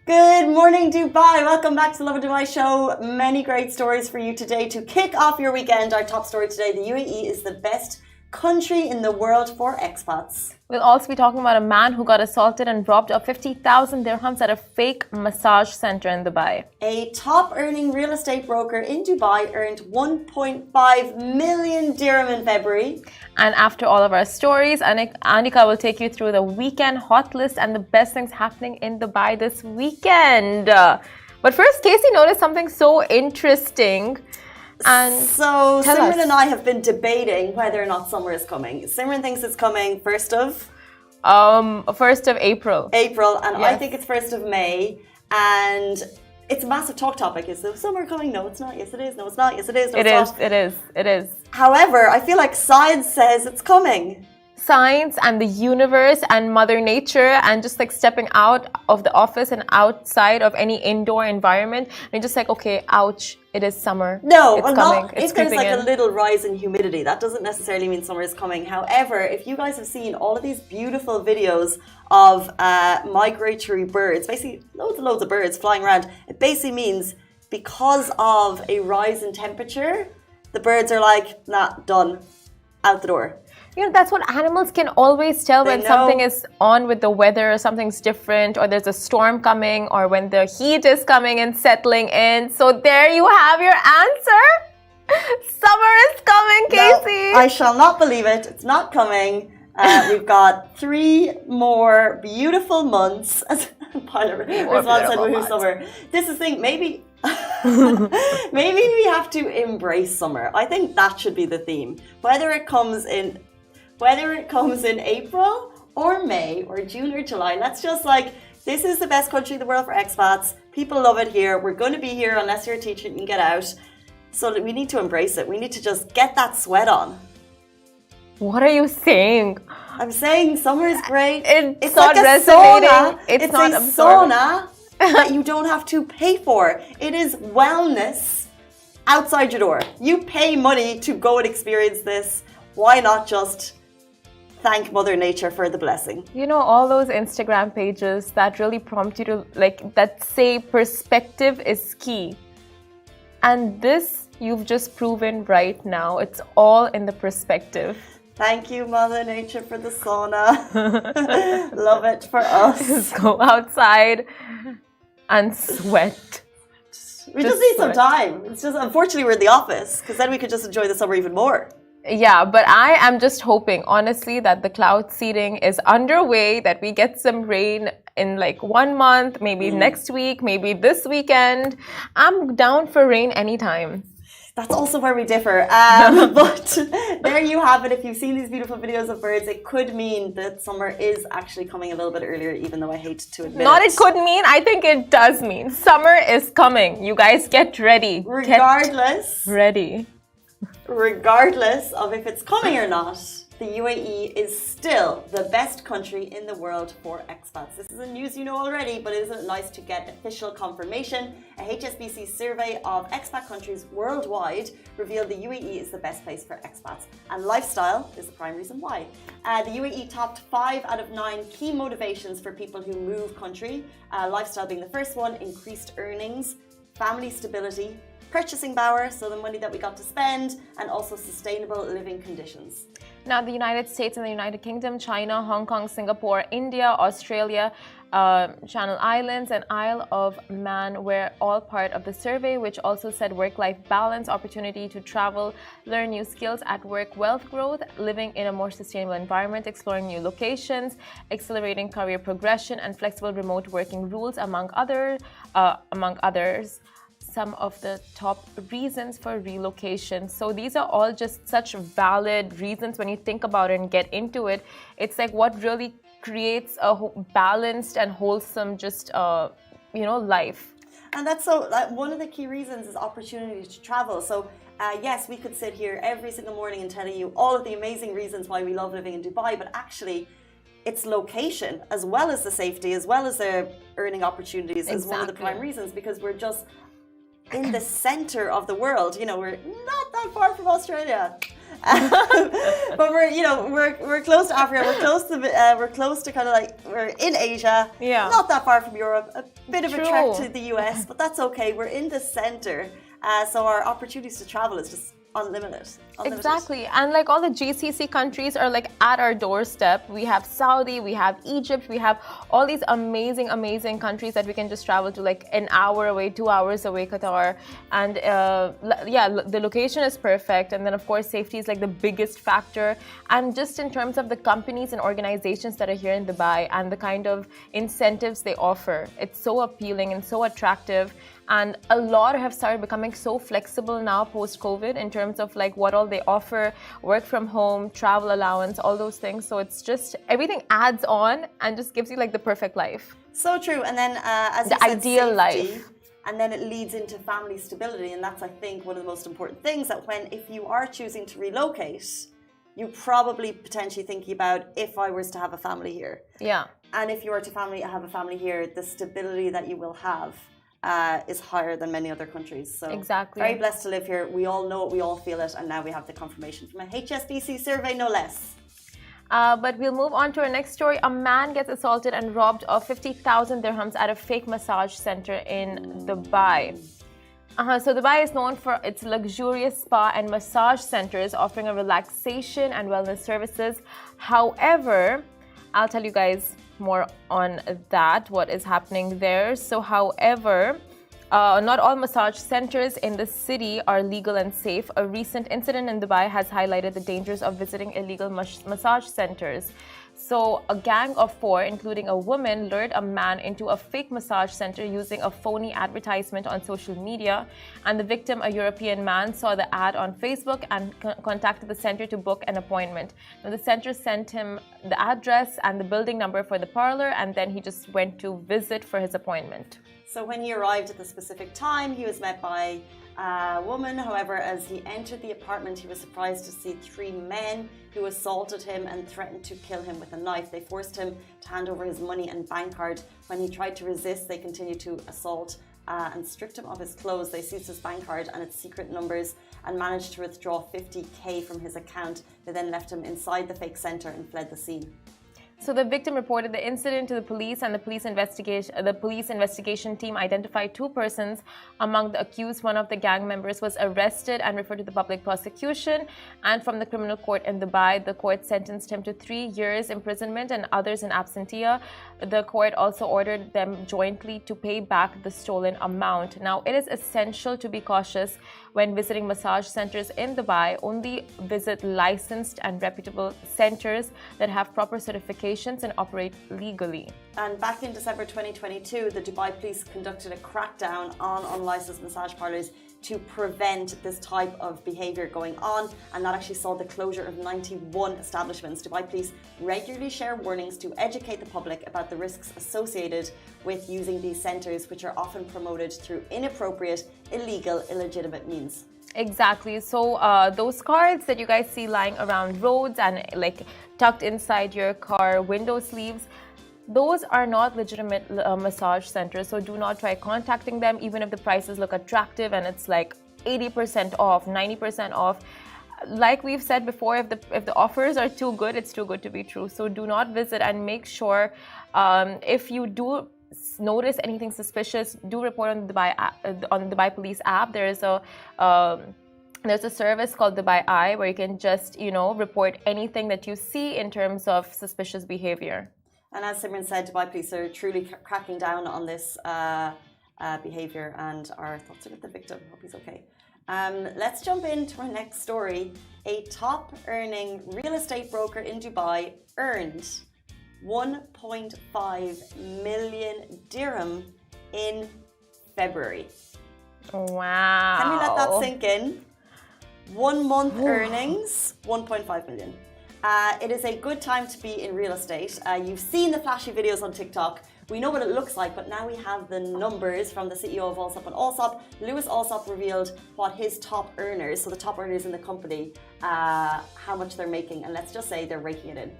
Good morning, Dubai. Welcome back to the Lovin Dubai show. Many great stories for you today to kick off your weekend. Our top story today, the UAE is the best country in the world for expats. We'll also be talking about a man who got assaulted and robbed of 50,000 dirhams at a fake massage center in Dubai. A top earning real estate broker in Dubai earned 1.5 million dirham in February. And after all of our stories, Anika will take you through the weekend hot list and the best things happening in Dubai this weekend. But first, Casey noticed something so interesting. And so Simran and I have been debating whether or not summer is coming. Simran thinks it's coming 1st of April. And yes. I think it's 1st of May. And it's a massive talk topic. Is the summer coming? No, it's not. Yes, it is. No, it's not. Yes, it is. No, it's not. It is. However, I feel like science says it's coming. Science and the universe and Mother Nature and just like stepping out of the office and outside of any indoor environment. And you're just like, okay, ouch, it is summer. No, it's coming. If there's like a little rise in humidity, that doesn't necessarily mean summer is coming. However, if you guys have seen all of these beautiful videos of migratory birds, basically loads and loads of birds flying around, it basically means because of a rise in temperature, the birds are like, nah, done, out the door. You know, that's what animals can always tell when something is on with the weather or something's different or there's a storm coming or when the heat is coming and settling in. So there you have your answer. Summer is coming, Casey. No, I shall not believe it. It's not coming. We've got 3 more beautiful months. Rizwan said woohoo summer. This is the thing, maybe we have to embrace summer. I think that should be the theme. Whether it comes in April or May or June or July, let's just like, this is the best country in the world for expats. People love it here. We're going to be here unless you're a teacher and you can get out. So we need to embrace it. We need to just get that sweat on. What are you saying? I'm saying summer is great. It's not like a sauna. It's not a sauna that you don't have to pay for. It is wellness outside your door. You pay money to go and experience this. Why not just thank Mother Nature for the blessing? You know, all those Instagram pages that really prompt you to, like, that say perspective is key. And this, you've just proven right now. It's all in the perspective. Thank you, Mother Nature, for the sauna. Love it for us. Just go outside and sweat. We just need some time. It's just, unfortunately, we're in the office because then we could just enjoy the summer even more. Yeah, but I am just hoping, honestly, that the cloud seeding is underway, that we get some rain in like 1 month, maybe next week, maybe this weekend. I'm down for rain anytime. That's also where we differ. But there you have it. If you've seen these beautiful videos of birds, it could mean that summer is actually coming a little bit earlier, even though I hate to admit Not it could mean, I think it does mean. Summer is coming. You guys get ready. Regardless of if it's coming or not, the UAE is still the best country in the world for expats. This is a news you know already, but isn't it nice to get official confirmation? A HSBC survey of expat countries worldwide revealed the UAE is the best place for expats. And lifestyle is the prime reason why. The UAE topped 5 out of 9 key motivations for people who move country. Lifestyle being the first one, increased earnings, family stability, purchasing power, so the money that we got to spend, and also sustainable living conditions. Now, the United States and the United Kingdom, China, Hong Kong, Singapore, India, Australia, Channel Islands, and Isle of Man were all part of the survey, which also said work-life balance, opportunity to travel, learn new skills at work, wealth growth, living in a more sustainable environment, exploring new locations, accelerating career progression, and flexible remote working rules, among others. Some of the top reasons for relocation. So these are all just such valid reasons when you think about it and get into it. It's like what really creates a balanced and wholesome life. And that's one of the key reasons is opportunity to travel. So yes, we could sit here every single morning and tell you all of the amazing reasons why we love living in Dubai, but actually its location, as well as the safety, as well as the earning opportunities, is one of the prime reasons, because we're just in the center of the world. You know, we're not that far from Australia. But we're close to Africa. We're close to kind of like we're in Asia. Yeah. Not that far from Europe. A bit of a True. trek to the US, but that's okay. We're in the center, so our opportunities to travel is just unlimited. Exactly. And like all the GCC countries are like at our doorstep. We have Saudi, we have Egypt, we have all these amazing, amazing countries that we can just travel to, like an hour away, 2 hours away, Qatar. And the location is perfect. And then of course, safety is like the biggest factor. And just in terms of the companies and organizations that are here in Dubai and the kind of incentives they offer, it's so appealing and so attractive. And a lot have started becoming so flexible now post-COVID in terms of like what all they offer, work from home, travel allowance, all those things. So it's just everything adds on and just gives you like the perfect life. So true. And then as the you said, ideal safety, life. and then it leads into family stability. And that's, I think, one of the most important things, that if you are choosing to relocate, you probably potentially thinking about, if I was to have a family here. Yeah. And if you were to have a family here, the stability that you will have is higher than many other countries. So exactly. Very blessed to live here. We all know it, we all feel it, and now we have the confirmation from a HSBC survey, no less. But we'll move on to our next story. A man gets assaulted and robbed of 50,000 dirhams at a fake massage center in Dubai. So Dubai is known for its luxurious spa and massage centers offering a relaxation and wellness services. However, I'll tell you guys more on that, what is happening there. So however, not all massage centers in the city are legal and safe. A recent incident in Dubai has highlighted the dangers of visiting illegal massage centers. So a gang of 4, including a woman, lured a man into a fake massage center using a phony advertisement on social media. And the victim, a European man, saw the ad on Facebook and contacted the center to book an appointment. Now, the center sent him the address and the building number for the parlor, and then he just went to visit for his appointment. So when he arrived at the specific time, he was met by a woman. However, as he entered the apartment, he was surprised to see 3 men who assaulted him and threatened to kill him with a knife. They forced him to hand over his money and bank card. When he tried to resist, they continued to assault and stripped him of his clothes. They seized his bank card and its secret numbers and managed to withdraw 50k from his account. They then left him inside the fake center and fled the scene. So the victim reported the incident to the police, and the police investigation team identified 2 persons among the accused. One of the gang members was arrested and referred to the public prosecution. And from the criminal court in Dubai, the court sentenced him to 3 years imprisonment and others in absentia. The court also ordered them jointly to pay back the stolen amount. Now, it is essential to be cautious when visiting massage centers in Dubai. Only visit licensed and reputable centers that have proper certifications and operate legally. And back in December 2022, the Dubai police conducted a crackdown on unlicensed massage parlors to prevent this type of behaviour going on, and that actually saw the closure of 91 establishments. Dubai police regularly share warnings to educate the public about the risks associated with using these centres, which are often promoted through inappropriate, illegal, illegitimate means. Exactly. So those cards that you guys see lying around roads and like tucked inside your car window sleeves, those are not legitimate massage centers. So do not try contacting them, even if the prices look attractive and it's like 80% off, 90% off. Like we've said before, if the offers are too good, it's too good to be true. So do not visit, and make sure if you do notice anything suspicious, do report on the Dubai Police app. There's a service called Dubai Eye where you can just report anything that you see in terms of suspicious behavior. And as Simran said, Dubai police are truly cracking down on this behaviour, and our thoughts are with the victim. Hope he's okay. Let's jump into our next story. A top-earning real estate broker in Dubai earned 1.5 million dirham in February. Wow. Can we let that sink in? 1 month earnings, 1.5 million. It is a good time to be in real estate. You've seen the flashy videos on TikTok. We know what it looks like, but now we have the numbers from the CEO of Allsop and Allsop. Lewis Allsop revealed what his top earners, so the top earners in the company, how much they're making. And let's just say they're raking it in.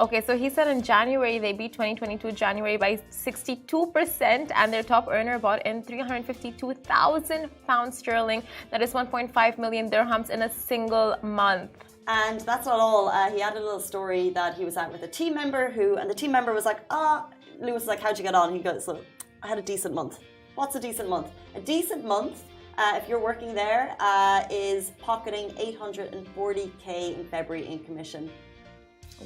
Okay, so he said in January they beat 2022 January by 62%, and their top earner bought in 352,000 pounds sterling. That is 1.5 million dirhams in a single month. And that's not all. He had a little story that he was out with a team member and the team member was like, Lewis was like, how'd you get on? He goes, so I had a decent month. What's a decent month? A decent month, if you're working there, is pocketing 840k in February in commission.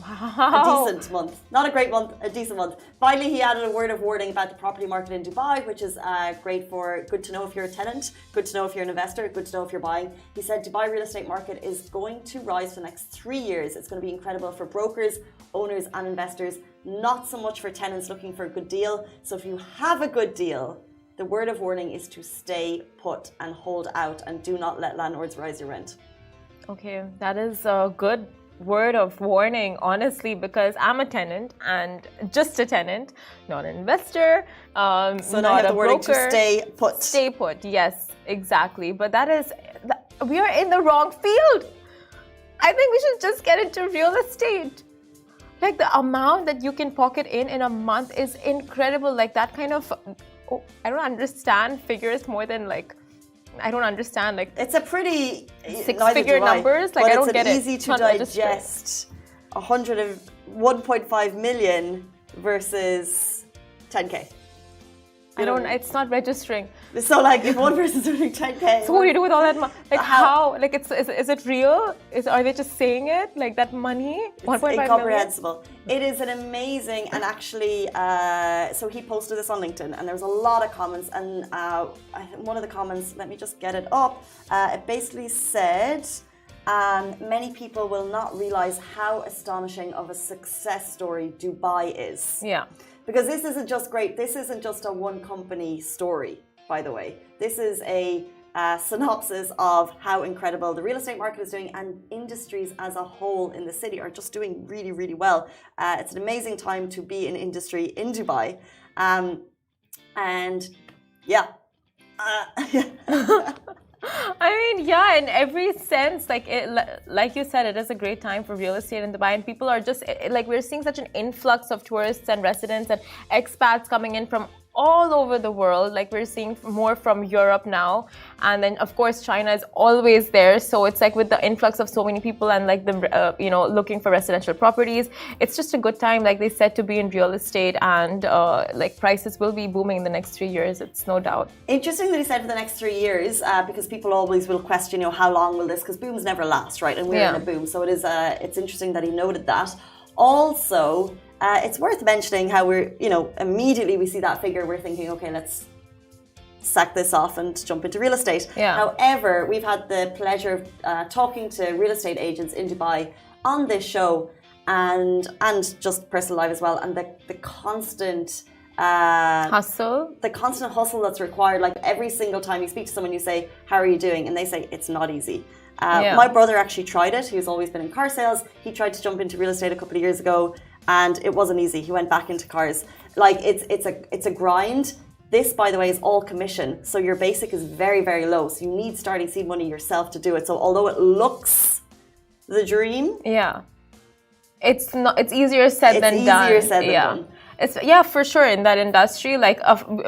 Wow. A decent month. Not a great month, a decent month. Finally, he added a word of warning about the property market in Dubai, which is good to know if you're a tenant, good to know if you're an investor, good to know if you're buying. He said Dubai real estate market is going to rise for the next 3 years. It's going to be incredible for brokers, owners and investors, not so much for tenants looking for a good deal. So if you have a good deal, the word of warning is to stay put and hold out and do not let landlords rise your rent. Okay, that is a good word of warning, honestly, because I'm a tenant and just a tenant, not an investor, so not a the wording broker. To stay put. Stay put, yes, exactly. But we are in the wrong field. I think we should just get into real estate. Like the amount that you can pocket in a month is incredible. Like that kind of, I don't understand figures more than like, I don't understand, like it's a pretty six-figure numbers. Like I don't get it. It's easy to digest. 1.5 million versus 10k. It's not registering. So like if one person's earning 10k. So what do you do with all that money? Like how? Like is it real? Are they just saying it? Like that money? 1.5 million? Incomprehensible. It is an amazing, and actually, so he posted this on LinkedIn and there was a lot of comments, and I think one of the comments, let me just get it up, it basically said, many people will not realize how astonishing of a success story Dubai is. Yeah. Because this isn't just great. This isn't just a one company story, by the way. This is a synopsis of how incredible the real estate market is doing, and industries as a whole in the city are just doing really, really well. It's an amazing time to be in industry in Dubai. And yeah. I mean, yeah, in every sense, like you said, it is a great time for real estate in Dubai, and people are just like, we're seeing such an influx of tourists and residents and expats coming in from all over the world. Like we're seeing more from Europe now, and then of course China is always there. So it's like with the influx of so many people and like the looking for residential properties, it's just a good time, like they said, to be in real estate, and like prices will be booming in the next 3 years. It's no doubt. Interesting that he said for the next 3 years, because people always will question, how long will this? Because booms never last, right? And we're in a boom, so it is. It's interesting that he noted that. Also. It's worth mentioning how we're, immediately we see that figure, we're thinking, okay, let's sack this off and jump into real estate. Yeah. However, we've had the pleasure of talking to real estate agents in Dubai on this show, and just personal life as well, and the constant hustle. The constant hustle that's required. Like every single time you speak to someone, you say, how are you doing? And they say, it's not easy. My brother actually tried it. He's always been in car sales. He tried to jump into real estate a couple of years ago, and it wasn't easy. He went back into cars. Like it's a grind. This, by the way, is all commission. So your basic is very, very low. So you need starting seed money yourself to do it. So although it looks the dream, it's not. It's easier said than done. It's easier said than done. It's for sure in that industry. Like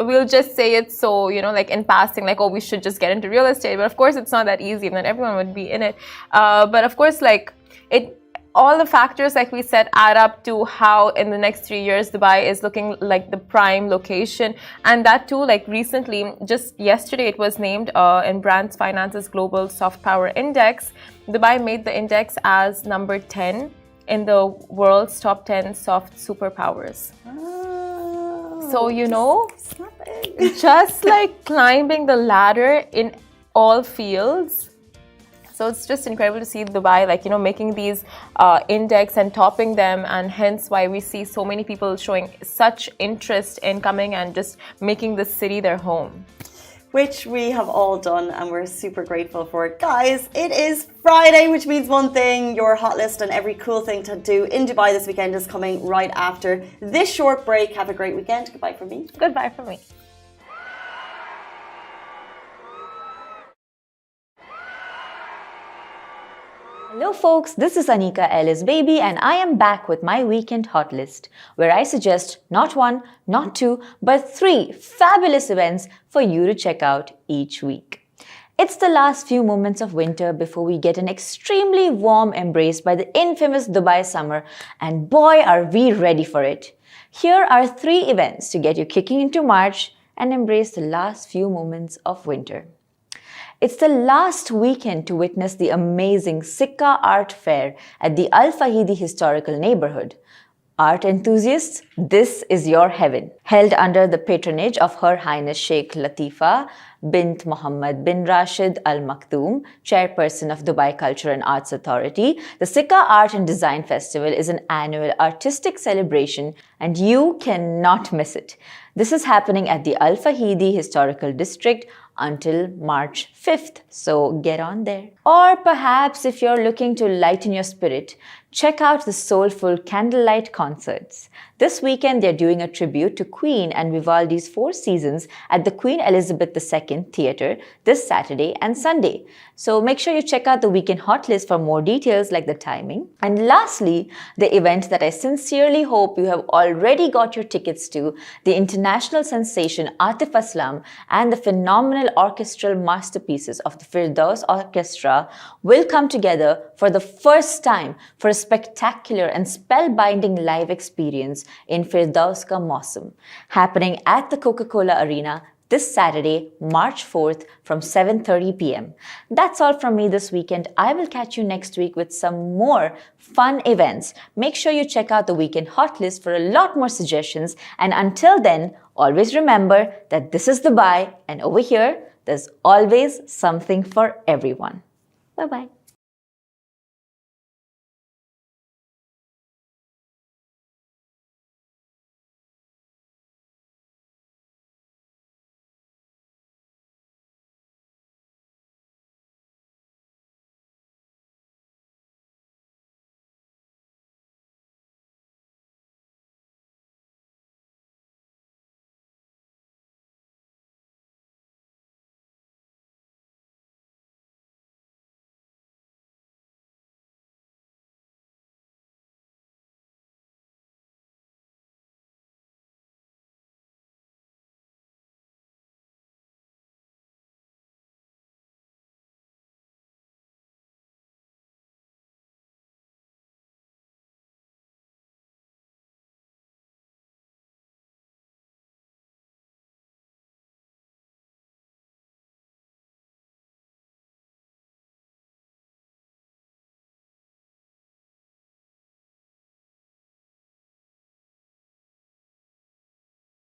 we'll just say it so like in passing, like, oh, we should just get into real estate. But of course, it's not that easy. Not everyone would be in it. But of course, like all the factors, like we said, add up to how in the next 3 years Dubai is looking like the prime location. And that too, like recently, just yesterday, it was named in Brands Finance's Global Soft Power Index. Dubai made the index as number 10 in the world's top 10 soft superpowers. Oh, so just like climbing the ladder in all fields. So it's just incredible to see Dubai, like, making these index and topping them, and hence why we see so many people showing such interest in coming and just making this city their home. Which we have all done, and we're super grateful for it. Guys, it is Friday, which means one thing: your hot list and every cool thing to do in Dubai this weekend is coming right after this short break. Have a great weekend. Goodbye from me. Goodbye from me. Hello folks, this is Anika Ellis Baby and I am back with my weekend hot list where I suggest not one, not two, but 3 fabulous events for you to check out each week. It's the last few moments of winter before we get an extremely warm embrace by the infamous Dubai summer, and boy are we ready for it. Here are 3 events to get you kicking into March and embrace the last few moments of winter. It's the last weekend to witness the amazing Sikka Art Fair at the Al Fahidi Historical Neighborhood. Art enthusiasts, this is your heaven. Held under the patronage of Her Highness Sheikh Latifa bint Mohammed bin Rashid Al Maktoum, chairperson of Dubai Culture and Arts Authority, the Sikka Art and Design Festival is an annual artistic celebration and you cannot miss it. This is happening at the Al Fahidi Historical District until March 5th, so get on there. Or perhaps if you're looking to lighten your spirit, check out the soulful candlelight concerts. This weekend they're doing a tribute to Queen and Vivaldi's 4 Seasons at the Queen Elizabeth II Theatre this Saturday and Sunday. So make sure you check out the weekend hot list for more details like the timing. And lastly, the event that I sincerely hope you have already got your tickets to, the international sensation Atif Aslam and the phenomenal orchestral masterpieces of the Firdaus Orchestra will come together for the first time for a spectacular and spellbinding live experience in Firdaus Ka Mausam, happening at the Coca-Cola Arena this Saturday, March 4th from 7:30 p.m. That's all from me this weekend. I will catch you next week with some more fun events. Make sure you check out the weekend hot list for a lot more suggestions. And until then, always remember that this is Dubai and over here, there's always something for everyone. Bye-bye.